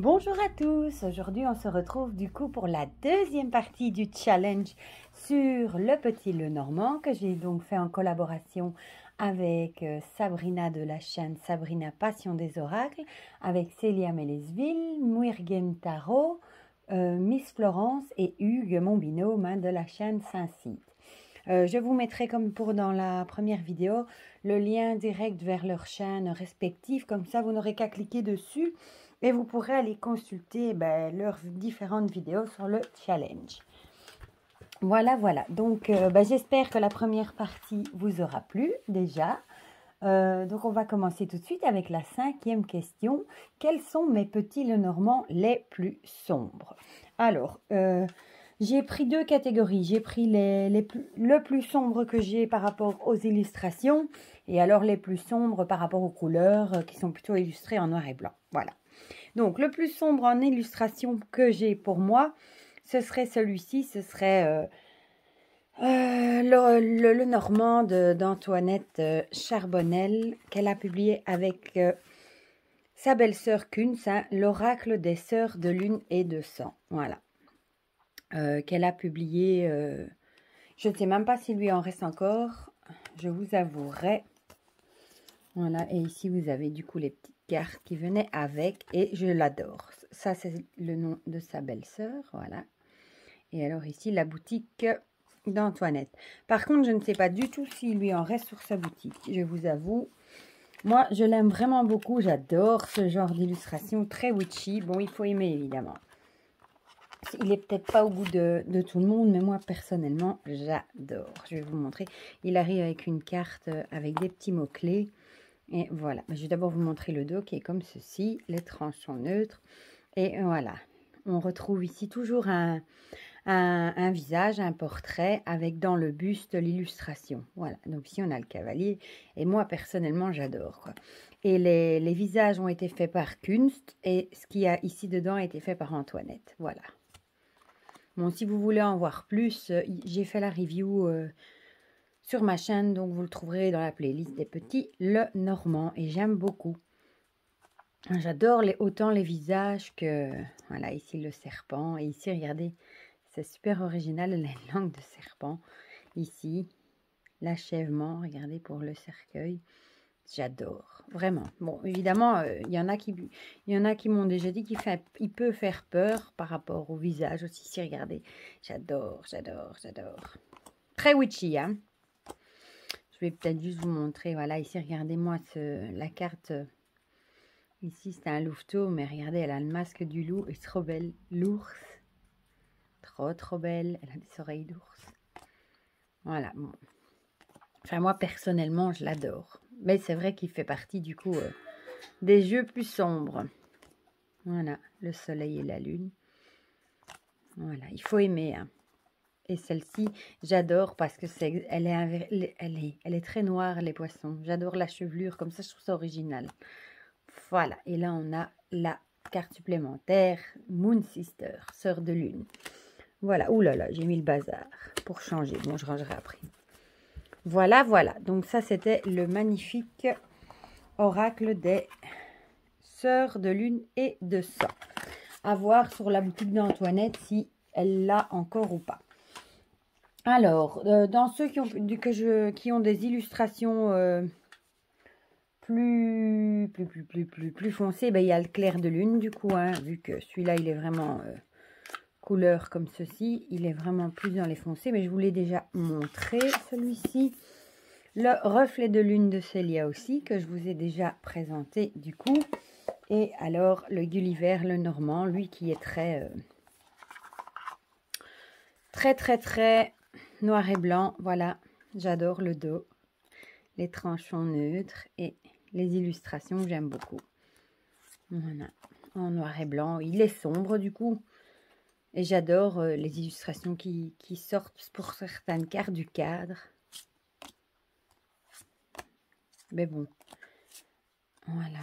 Bonjour à tous, aujourd'hui on se retrouve du coup pour la deuxième partie du challenge sur le petit Lenormand que j'ai donc fait en collaboration avec Sabrina de la chaîne Sabrina Passion des Oracles, avec Célia Mélesville, Muirgem Tarot, Miss Florence et Hugues, mon binôme de la chaîne Saint-Cite. Je vous mettrai comme pour dans la première vidéo le lien direct vers leurs chaînes respectives, comme ça vous n'aurez qu'à cliquer dessus et vous pourrez aller consulter leurs différentes vidéos sur le challenge. Voilà. Donc, j'espère que la première partie vous aura plu déjà. Donc, on va commencer tout de suite avec la 5e question. Quels sont mes petits Lenormand les plus sombres? Alors, j'ai pris deux catégories. J'ai pris le plus sombre que j'ai par rapport aux illustrations et alors les plus sombres par rapport aux couleurs qui sont plutôt illustrées en noir et blanc. Voilà. Donc, le plus sombre en illustration que j'ai pour moi, ce serait celui-ci. Ce serait le Normand d'Antoinette Charbonnel qu'elle a publié avec sa belle-sœur Kunz, hein, l'oracle des sœurs de lune et de sang. Voilà. Qu'elle a publié, je ne sais même pas s'il lui en reste encore, je vous avouerai. Voilà, et ici vous avez du coup les petites cartes qui venaient avec et je l'adore. Ça c'est le nom de sa belle-sœur, voilà. Et alors ici la boutique d'Antoinette. Par contre je ne sais pas du tout s'il lui en reste sur sa boutique, je vous avoue. Moi je l'aime vraiment beaucoup, j'adore ce genre d'illustration très witchy. Bon, il faut aimer évidemment. Il est peut-être pas au goût de tout le monde, mais moi personnellement j'adore. Je vais vous montrer. Il arrive avec une carte avec des petits mots-clés. Et voilà, je vais d'abord vous montrer le dos qui est comme ceci. Les tranches sont neutres. Et voilà, on retrouve ici toujours un visage, un portrait avec dans le buste l'illustration. Voilà, donc ici on a le cavalier. Et moi personnellement j'adore, quoi. Et les visages ont été faits par Kunst. Et ce qu'il y a ici dedans a été fait par Antoinette. Voilà. Bon, si vous voulez en voir plus, j'ai fait la review sur ma chaîne, donc vous le trouverez dans la playlist des petits Lenormand et j'aime beaucoup. J'adore autant les visages que, voilà, ici le serpent et ici, regardez, c'est super original, la langue de serpent. Ici, l'achèvement, regardez pour le cercueil. J'adore, vraiment. Bon, évidemment, il y en a qui m'ont déjà dit qu'il peut faire peur par rapport au visage aussi. Ici, regardez, j'adore. Très witchy, hein. Je vais peut-être juste vous montrer. Voilà, ici, regardez-moi la carte. Ici, c'est un louveteau, mais regardez, elle a le masque du loup et trop belle. L'ours. Trop belle. Elle a des oreilles d'ours. Voilà. Bon. Enfin, moi, personnellement, je l'adore. Mais c'est vrai qu'il fait partie, du coup, des jeux plus sombres. Voilà, le soleil et la lune. Voilà, il faut aimer, hein. Et celle-ci, j'adore parce que elle est très noire, les poissons. J'adore la chevelure, comme ça, je trouve ça original. Voilà, et là, on a la carte supplémentaire, Moon Sister, sœur de lune. Voilà, oulala, j'ai mis le bazar pour changer. Bon, je rangerai après. Voilà. Donc ça, c'était le magnifique oracle des sœurs de lune et de sang. À voir sur la boutique d'Antoinette si elle l'a encore ou pas. Alors, dans ceux qui ont des illustrations plus foncées, il y a le clair de lune du coup, hein, vu que celui-là il est vraiment couleur comme ceci, il est vraiment plus dans les foncés, mais je vous l'ai déjà montré celui-ci. Le reflet de lune de Célia aussi, que je vous ai déjà présenté du coup. Et alors le Gulliver, le Normand, lui qui est très noir et blanc. Voilà, j'adore le dos, les tranches sont neutres et les illustrations j'aime beaucoup. Voilà, en noir et blanc, il est sombre du coup. Et j'adore les illustrations qui sortent pour certaines cartes du cadre. Mais bon, voilà.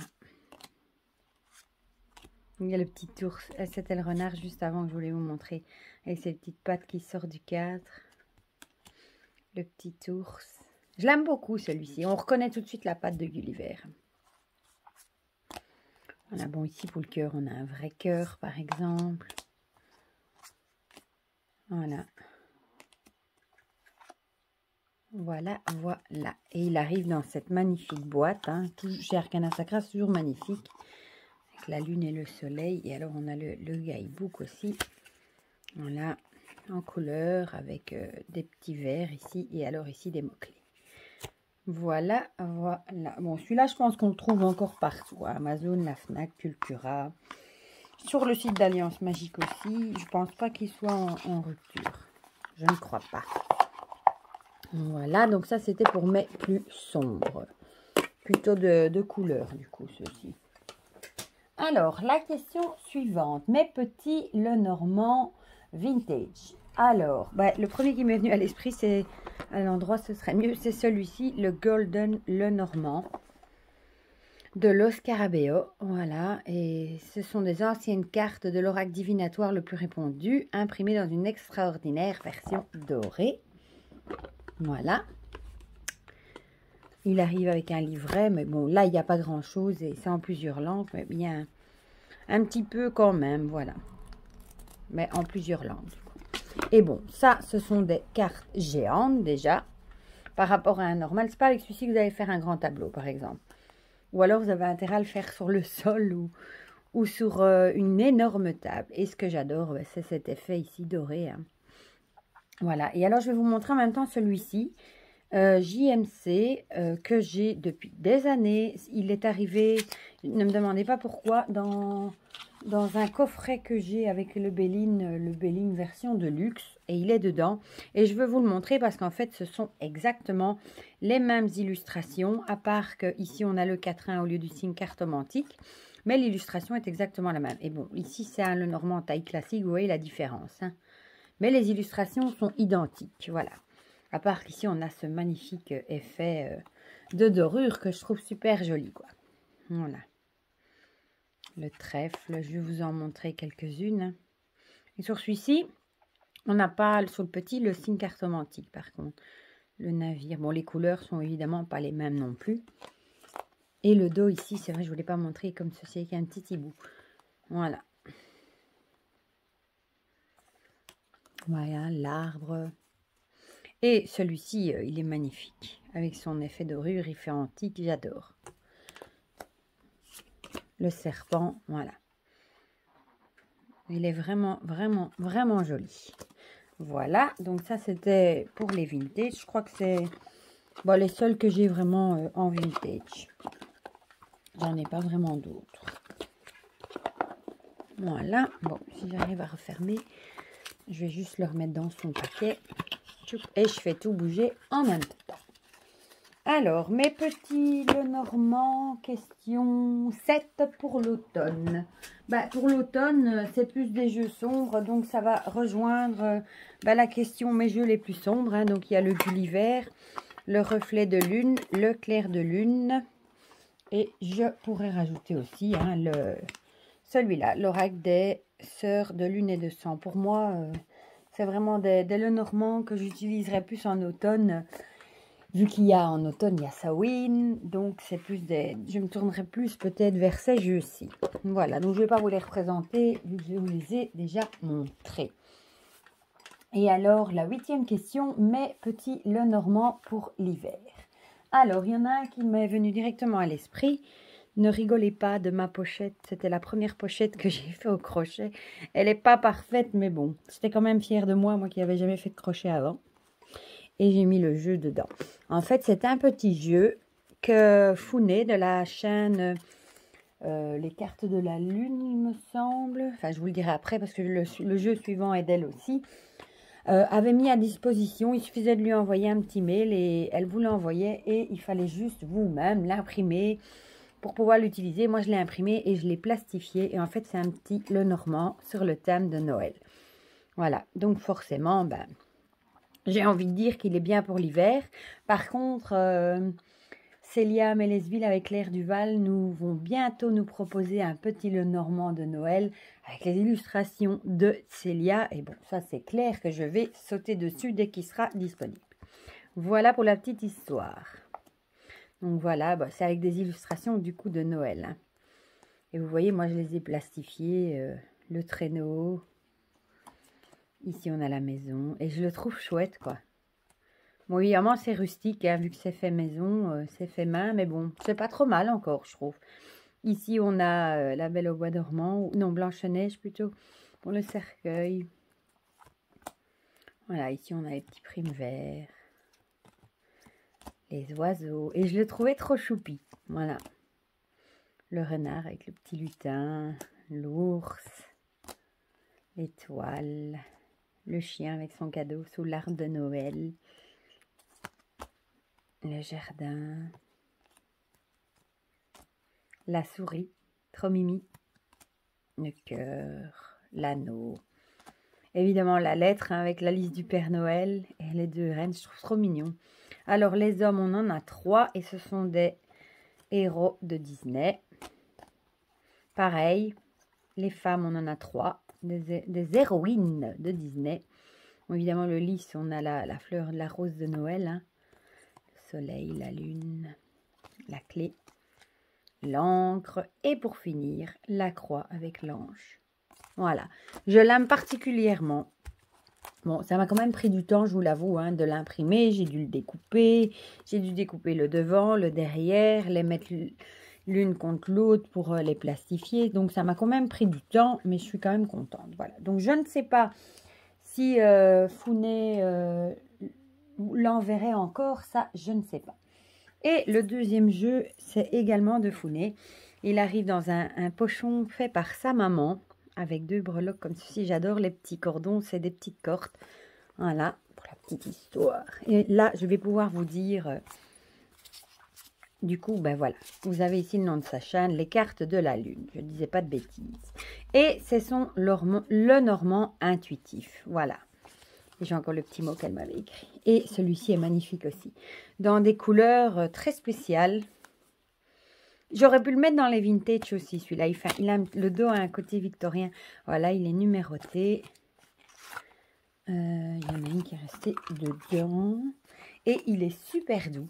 Il y a le petit ours, c'était le renard juste avant que je voulais vous montrer. Avec ses petites pattes qui sortent du cadre. Le petit ours. Je l'aime beaucoup celui-ci. On reconnaît tout de suite la patte de Gulliver. Voilà, bon, ici pour le cœur, on a un vrai cœur, par exemple. Voilà. Voilà, voilà. Et il arrive dans cette magnifique boîte. Hein, chez Arcana Sacra, c'est toujours magnifique. Avec la lune et le soleil. Et alors, on a le guidebook aussi. Voilà, en couleur, avec des petits verres ici. Et alors, ici, des mots-clés. Voilà, voilà. Bon, celui-là, je pense qu'on le trouve encore partout. Amazon, la Fnac, Cultura. Sur le site d'Alliance Magique aussi. Je pense pas qu'il soit en rupture. Je ne crois pas. Voilà, donc ça c'était pour mes plus sombres. Plutôt de couleur du coup, ceci. Alors, la question suivante. Mes petits Lenormand vintage. Alors, le premier qui m'est venu à l'esprit, c'est à l'endroit, ce serait mieux, c'est celui-ci, le Golden Lenormand de Los Scarabeo. Voilà, et ce sont des anciennes cartes de l'oracle divinatoire le plus répandu, imprimées dans une extraordinaire version dorée. Voilà. Il arrive avec un livret, mais bon, là, il n'y a pas grand-chose et c'est en plusieurs langues, mais bien un petit peu quand même, voilà. Mais en plusieurs langues. Et bon, ça, ce sont des cartes géantes déjà, par rapport à un normal. C'est pas avec celui-ci que vous allez faire un grand tableau, par exemple. Ou alors, vous avez intérêt à le faire sur le sol ou sur une énorme table. Et ce que j'adore, c'est cet effet ici doré. Hein. Voilà. Et alors, je vais vous montrer en même temps celui-ci. JMC que j'ai depuis des années. Il est arrivé, ne me demandez pas pourquoi, dans un coffret que j'ai avec le Béline version de luxe, et il est dedans. Et je veux vous le montrer parce qu'en fait, ce sont exactement les mêmes illustrations, à part que ici on a le 4-1 au lieu du signe cartomantique, mais l'illustration est exactement la même. Et bon, ici c'est un Lenormand taille classique, vous voyez la différence. Hein. Mais les illustrations sont identiques, voilà. À part qu'ici, on a ce magnifique effet de dorure que je trouve super joli, quoi. Voilà. Le trèfle, je vais vous en montrer quelques-unes. Et sur celui-ci, on n'a pas, sur le petit, le signe cartomantique, par contre. Le navire, bon, les couleurs sont évidemment pas les mêmes non plus. Et le dos ici, c'est vrai, je ne voulais pas montrer comme ceci, avec un petit hibou. Voilà. Voilà, l'arbre. Et celui-ci, il est magnifique. Avec son effet dorure, il fait antique, j'adore. Le serpent, voilà. Il est vraiment, vraiment, vraiment joli. Voilà, donc ça c'était pour les vintage. Je crois que c'est les seuls que j'ai vraiment en vintage. J'en ai pas vraiment d'autres. Voilà, bon, si j'arrive à refermer, je vais juste le remettre dans son paquet. Et je fais tout bouger en même temps. Alors, mes petits Lenormand, question 7 pour l'automne. Pour l'automne, c'est plus des jeux sombres, donc ça va rejoindre la question mes jeux les plus sombres. Hein. Donc, il y a le Gulliver, le reflet de lune, le clair de lune. Et je pourrais rajouter aussi hein, celui-là, l'oracle des sœurs de lune et de sang. Pour moi, c'est vraiment des Lenormand que j'utiliserai plus en automne. Vu qu'il y a en automne, il y a Samhain, donc c'est plus je me tournerai plus peut-être vers ces jeux-ci. Voilà, donc je ne vais pas vous les représenter, vu que je vous les ai déjà montrés. Et alors, la 8e question, mes petits Lenormand pour l'hiver. Alors, il y en a un qui m'est venu directement à l'esprit. Ne rigolez pas de ma pochette, c'était la première pochette que j'ai fait au crochet. Elle n'est pas parfaite, mais bon, j'étais quand même fière de moi qui n'avais jamais fait de crochet avant. Et j'ai mis le jeu dedans. En fait, c'est un petit jeu que Founé de la chaîne Les Cartes de la Lune, il me semble. Enfin, je vous le dirai après parce que le jeu suivant est d'elle aussi. Avait mis à disposition. Il suffisait de lui envoyer un petit mail et elle vous l'envoyait. Et il fallait juste vous-même l'imprimer pour pouvoir l'utiliser. Moi, je l'ai imprimé et je l'ai plastifié. Et en fait, c'est un petit Lenormand sur le thème de Noël. Voilà. Donc, forcément, j'ai envie de dire qu'il est bien pour l'hiver. Par contre, Célia Mélesville avec Claire Duval vont bientôt nous proposer un petit Lenormand de Noël avec les illustrations de Célia. Et bon, ça c'est clair que je vais sauter dessus dès qu'il sera disponible. Voilà pour la petite histoire. Donc voilà, c'est avec des illustrations du coup de Noël. Hein. Et vous voyez, moi, je les ai plastifiés. Le traîneau. Ici, on a la maison. Et je le trouve chouette, quoi. Bon, évidemment, c'est rustique, hein, vu que c'est fait maison, c'est fait main. Mais bon, c'est pas trop mal encore, je trouve. Ici, on a la Belle au bois dormant. Non, Blanche-Neige, plutôt. Pour le cercueil. Voilà, ici, on a les petits primes verts. Les oiseaux. Et je le trouvais trop choupi. Voilà. Le renard avec le petit lutin. L'ours. L'étoile. Le chien avec son cadeau sous l'arbre de Noël. Le jardin. La souris. Trop mimi. Le cœur. L'anneau. Évidemment, la lettre hein, avec la liste du Père Noël et les 2 reines. Je trouve trop mignon. Alors, les hommes, on en a 3 et ce sont des héros de Disney. Pareil, les femmes, on en a 3. Des héroïnes de Disney. Bon, évidemment, le lys, on a la fleur de la rose de Noël. Hein. Le soleil, la lune, la clé, l'encre. Et pour finir, la croix avec l'ange. Voilà, je l'aime particulièrement. Bon, ça m'a quand même pris du temps, je vous l'avoue, hein, de l'imprimer. J'ai dû le découper. J'ai dû découper le devant, le derrière, les mettre l'une contre l'autre pour les plastifier. Donc, ça m'a quand même pris du temps, mais je suis quand même contente. Voilà. Donc, je ne sais pas si Founé l'enverrait encore. Ça, je ne sais pas. Et le deuxième jeu, c'est également de Founé. Il arrive dans un pochon fait par sa maman. Avec 2 breloques comme ceci. J'adore les petits cordons. C'est des petites cordes. Voilà, pour la petite histoire. Et là, je vais pouvoir vous dire... du coup, ben voilà. Vous avez ici le nom de sa chaîne. Les cartes de la lune. Je ne disais pas de bêtises. Et ce sont le normand intuitif. Voilà. Et j'ai encore le petit mot qu'elle m'avait écrit. Et celui-ci est magnifique aussi. Dans des couleurs très spéciales. J'aurais pu le mettre dans les vintage aussi, celui-là. Il a le dos a un côté victorien. Voilà, il est numéroté. Il y en a une qui est restée dedans. Et il est super doux.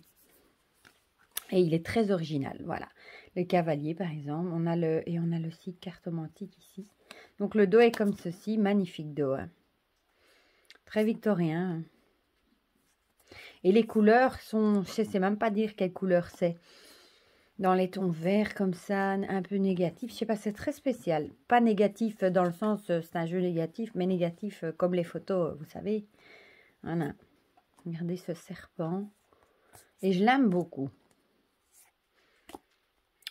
Et il est très original. Voilà. Le cavalier, par exemple. On a le site cartomantique ici. Donc, le dos est comme ceci. Magnifique dos. Hein. Très victorien. Et les couleurs sont... Je ne sais même pas dire quelle couleur c'est. Dans les tons verts comme ça, un peu négatif. Je sais pas, c'est très spécial. Pas négatif dans le sens, c'est un jeu négatif, mais négatif comme les photos, vous savez. Voilà. Regardez ce serpent. Et je l'aime beaucoup.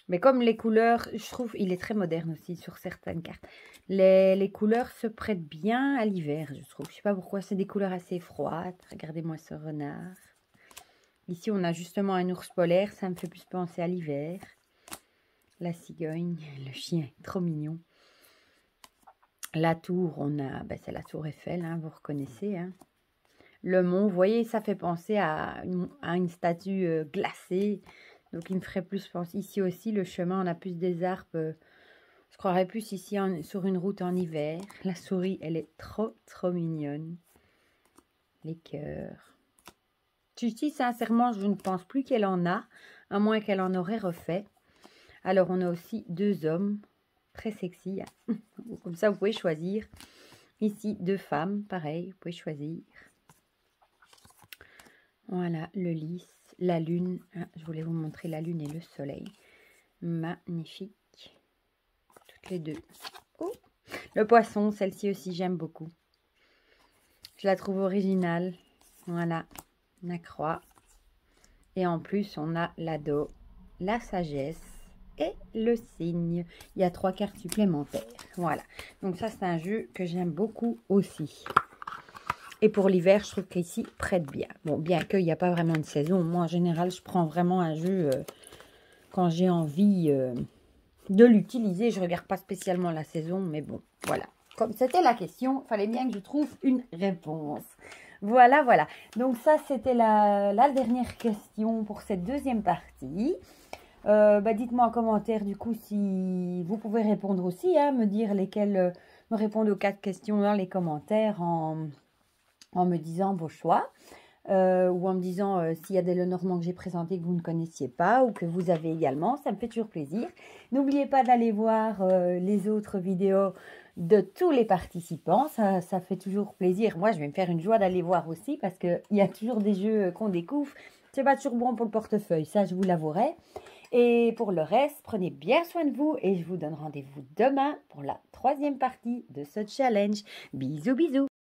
Mais comme les couleurs, je trouve, il est très moderne aussi sur certaines cartes. Les couleurs se prêtent bien à l'hiver, je trouve. Je sais pas pourquoi, c'est des couleurs assez froides. Regardez-moi ce renard. Ici, on a justement un ours polaire. Ça me fait plus penser à l'hiver. La cigogne. Le chien est trop mignon. La tour, on a... Ben, c'est la tour Eiffel, hein, vous reconnaissez. Hein. Le mont, vous voyez, ça fait penser à une statue glacée. Donc, il me ferait plus penser... Ici aussi, le chemin, on a plus des arbres. Je croirais plus ici sur une route en hiver. La souris, elle est trop, trop mignonne. Les cœurs. Ici, sincèrement, je ne pense plus qu'elle en a, à moins qu'elle en aurait refait. Alors, on a aussi 2 hommes, très sexy. Hein. Comme ça, vous pouvez choisir. Ici, 2 femmes, pareil, vous pouvez choisir. Voilà, le lys, la lune. Ah, je voulais vous montrer la lune et le soleil. Magnifique. Toutes les 2. Oh, le poisson, celle-ci aussi, j'aime beaucoup. Je la trouve originale. Voilà. La croix. Et en plus, on a l'ado, la sagesse et le cygne. Il y a 3 cartes supplémentaires. Voilà. Donc ça, c'est un jeu que j'aime beaucoup aussi. Et pour l'hiver, je trouve qu'ici, prête bien. Bon, bien qu'il n'y a pas vraiment de saison. Moi, en général, je prends vraiment un jeu quand j'ai envie de l'utiliser. Je ne regarde pas spécialement la saison, mais bon, voilà. Comme c'était la question, il fallait bien que je trouve une réponse. Voilà, voilà. Donc ça, c'était la dernière question pour cette deuxième partie. Dites-moi en commentaire, du coup, si vous pouvez répondre aussi, hein, me dire lesquelles, me répondre aux 4 questions dans les commentaires en me disant vos choix. ou en me disant s'il y a des Lenormand que j'ai présentés que vous ne connaissiez pas ou que vous avez également. Ça me fait toujours plaisir. N'oubliez pas d'aller voir les autres vidéos de tous les participants. Ça fait toujours plaisir. Moi, je vais me faire une joie d'aller voir aussi parce qu'il y a toujours des jeux qu'on découvre. C'est pas toujours bon pour le portefeuille, ça je vous l'avouerai. Et pour le reste, prenez bien soin de vous et je vous donne rendez-vous demain pour la 3e partie de ce challenge. Bisous, bisous!